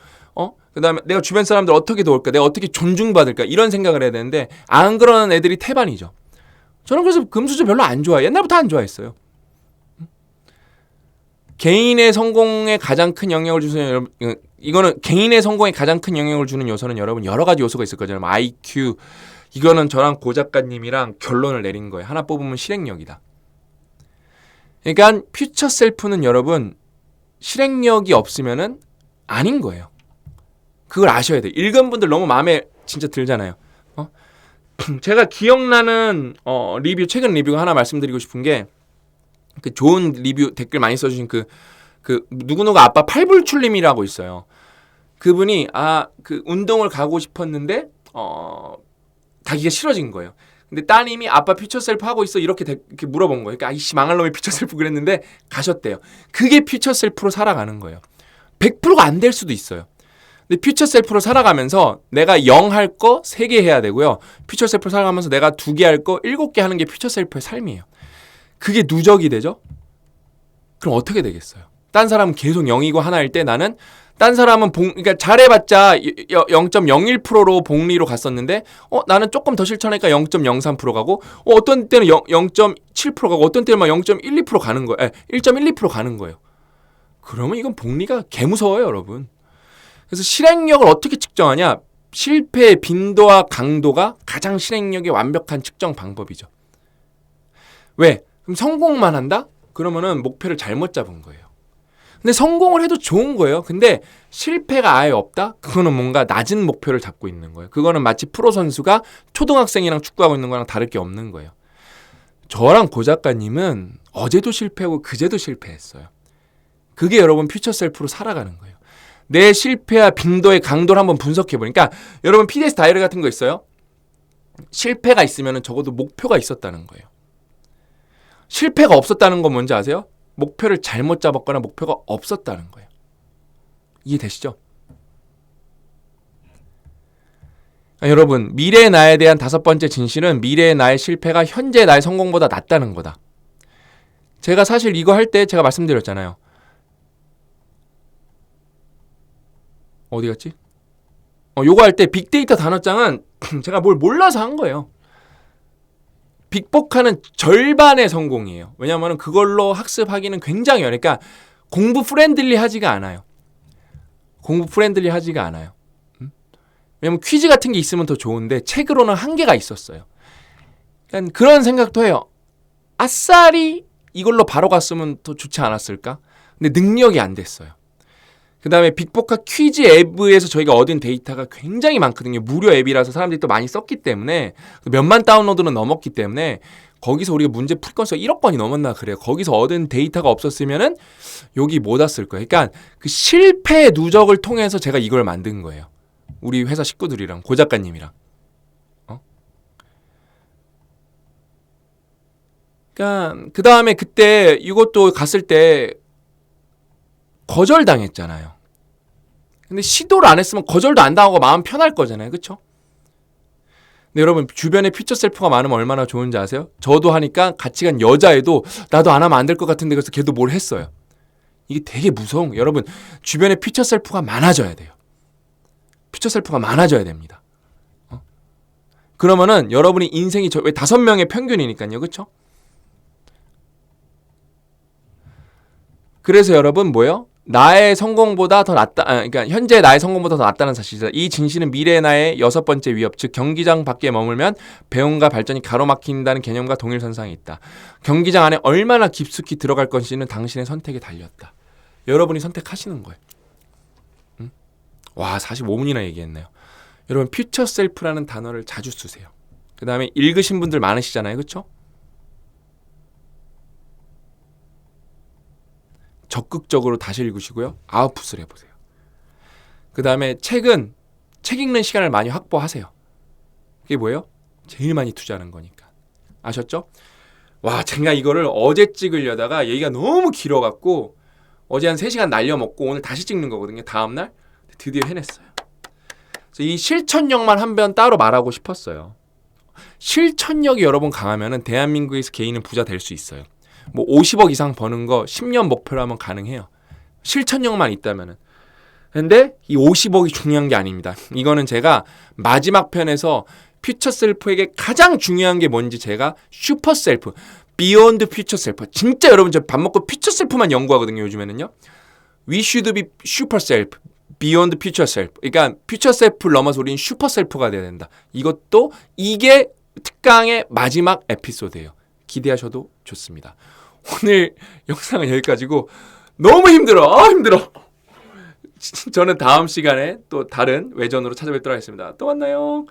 그다음에 내가 주변 사람들 어떻게 도울까, 내가 어떻게 존중받을까 이런 생각을 해야 되는데 안 그러는 애들이 태반이죠. 저는 그래서 금수저 별로 안 좋아해요. 옛날부터 안 좋아했어요. 개인의 성공에 가장 큰 영향을 주는, 이거는 개인의 성공에 가장 큰 영향을 주는 요소는 여러분 여러 가지 요소가 있을 거잖아요. IQ, 이거는 저랑 고 작가님이랑 결론을 내린 거예요. 하나 뽑으면 실행력이다. 그러니까 퓨처 셀프는 여러분 실행력이 없으면은 아닌 거예요. 그걸 아셔야 돼요. 읽은 분들 너무 마음에 진짜 들잖아요. 제가 기억나는 리뷰, 최근 리뷰가 하나 말씀드리고 싶은 게, 그 좋은 리뷰 댓글 많이 써주신 그 누구누구 아빠 팔불출님이라고 있어요. 그분이 그 운동을 가고 싶었는데 가기가 싫어진 거예요. 근데 따님이 아빠 퓨처 셀프 하고 있어 이렇게 물어본 거예요. 그러니까 아이씨 망할 놈의 퓨처 셀프 그랬는데 가셨대요. 그게 퓨처 셀프로 살아가는 거예요. 100%가 안 될 수도 있어요. 근데 퓨처 셀프로 살아가면서 내가 0 할 거 3개 해야 되고요. 퓨처 셀프로 살아가면서 내가 2개 할 거 7개 하는 게 퓨처 셀프의 삶이에요. 그게 누적이 되죠? 그럼 어떻게 되겠어요? 딴 사람은 계속 0이고 하나일 때 나는, 딴 사람은 그러니까 잘해봤자 0.01%로 복리로 갔었는데 나는 조금 더 실천하니까 0.03% 가고 어떤 때는 0.7% 가고 어떤 때는 막 0.12% 가는 거예요. 1.12% 가는 거예요. 그러면 이건 복리가 개무서워요, 여러분. 그래서 실행력을 어떻게 측정하냐? 실패의 빈도와 강도가 가장 실행력의 완벽한 측정 방법이죠. 왜? 그럼 성공만 한다? 그러면은 목표를 잘못 잡은 거예요. 근데 성공을 해도 좋은 거예요. 근데 실패가 아예 없다? 그거는 뭔가 낮은 목표를 잡고 있는 거예요. 그거는 마치 프로 선수가 초등학생이랑 축구하고 있는 거랑 다를 게 없는 거예요. 저랑 고 작가님은 어제도 실패하고 그제도 실패했어요. 그게 여러분 퓨처 셀프로 살아가는 거예요. 내 실패와 빈도의 강도를 한번 분석해 보니까, 여러분 PDS 다이어리 같은 거 있어요? 실패가 있으면 적어도 목표가 있었다는 거예요. 실패가 없었다는 건 뭔지 아세요? 목표를 잘못 잡았거나 목표가 없었다는 거예요. 이해되시죠? 여러분, 미래의 나에 대한 5번째 진실은 미래의 나의 실패가 현재의 나의 성공보다 낫다는 거다. 제가 사실 이거 할 때 제가 말씀드렸잖아요. 어디 갔지? 요거 할 때 빅데이터 단어장은 제가 뭘 몰라서 한 거예요. 빅보카는 절반의 성공이에요. 왜냐하면 그걸로 학습하기는 굉장히 어려우니까 그러니까 공부 프렌들리 하지가 않아요. 왜냐면 퀴즈 같은 게 있으면 더 좋은데 책으로는 한계가 있었어요. 그러니까 그런 생각도 해요. 아싸리 이걸로 바로 갔으면 더 좋지 않았을까? 근데 능력이 안 됐어요. 그 다음에 빅보카 퀴즈 앱에서 저희가 얻은 데이터가 굉장히 많거든요. 무료 앱이라서 사람들이 또 많이 썼기 때문에, 몇만 다운로드는 넘었기 때문에 거기서 우리가 문제 풀 건수가 1억 건이 넘었나 그래요. 거기서 얻은 데이터가 없었으면은 여기 못 왔을 거예요. 그러니까 그 실패의 누적을 통해서 제가 이걸 만든 거예요. 우리 회사 식구들이랑 고 작가님이랑. 그러니까 그 다음에 그때 이것도 갔을 때 거절당했잖아요. 근데 시도를 안 했으면 거절도 안 당하고 마음 편할 거잖아요. 그쵸? 근데 여러분 주변에 퓨처 셀프가 많으면 얼마나 좋은지 아세요? 저도 하니까 같이 간 여자애도 나도 안 하면 안 될 것 같은데 그래서 걔도 뭘 했어요. 이게 되게 무서운 거예요. 여러분 주변에 퓨처 셀프가 많아져야 돼요. 퓨처 셀프가 많아져야 됩니다. 그러면은 여러분이 인생이 왜 5명의 평균이니까요. 그쵸? 그래서 여러분 뭐요? 나의 성공보다 더 낫다. 그러니까 현재 나의 성공보다 더 낫다는 사실이다. 이 진실은 미래의 나의 6번째 위협, 즉 경기장 밖에 머물면 배움과 발전이 가로막힌다는 개념과 동일선상에 있다. 경기장 안에 얼마나 깊숙이 들어갈 것인지는 당신의 선택에 달렸다. 여러분이 선택하시는 거예요. 응? 와, 45분이나 얘기했네요. 여러분 퓨처 셀프라는 단어를 자주 쓰세요. 그 다음에 읽으신 분들 많으시잖아요. 그렇죠? 적극적으로 다시 읽으시고요. 아웃풋을 해보세요. 그 다음에 책 읽는 시간을 많이 확보하세요. 그게 뭐예요? 제일 많이 투자하는 거니까. 아셨죠? 와, 제가 이거를 어제 찍으려다가 얘기가 너무 길어갖고 어제 한 3시간 날려먹고 오늘 다시 찍는 거거든요. 다음날 드디어 해냈어요. 그래서 이 실천력만 한 번 따로 말하고 싶었어요. 실천력이 여러분 강하면은 대한민국에서 개인은 부자 될 수 있어요. 뭐 50억 이상 버는 거 10년 목표로 하면 가능해요. 실천력만 있다면은. 근데 이 50억이 중요한 게 아닙니다. 이거는 제가 마지막 편에서 퓨처 셀프에게 가장 중요한 게 뭔지 제가 슈퍼 셀프, 비욘드 퓨처 셀프. 진짜 여러분 저 밥 먹고 퓨처 셀프만 연구하거든요. 요즘에는요. We should be super self, beyond future self. 그러니까 퓨처 셀프를 넘어서 우리는 슈퍼 셀프가 돼야 된다. 이게 특강의 마지막 에피소드예요. 기대하셔도 좋습니다. 오늘 영상은 여기까지고 너무 힘들어. 힘들어. 저는 다음 시간에 또 다른 외전으로 찾아뵙도록 하겠습니다. 또 만나요.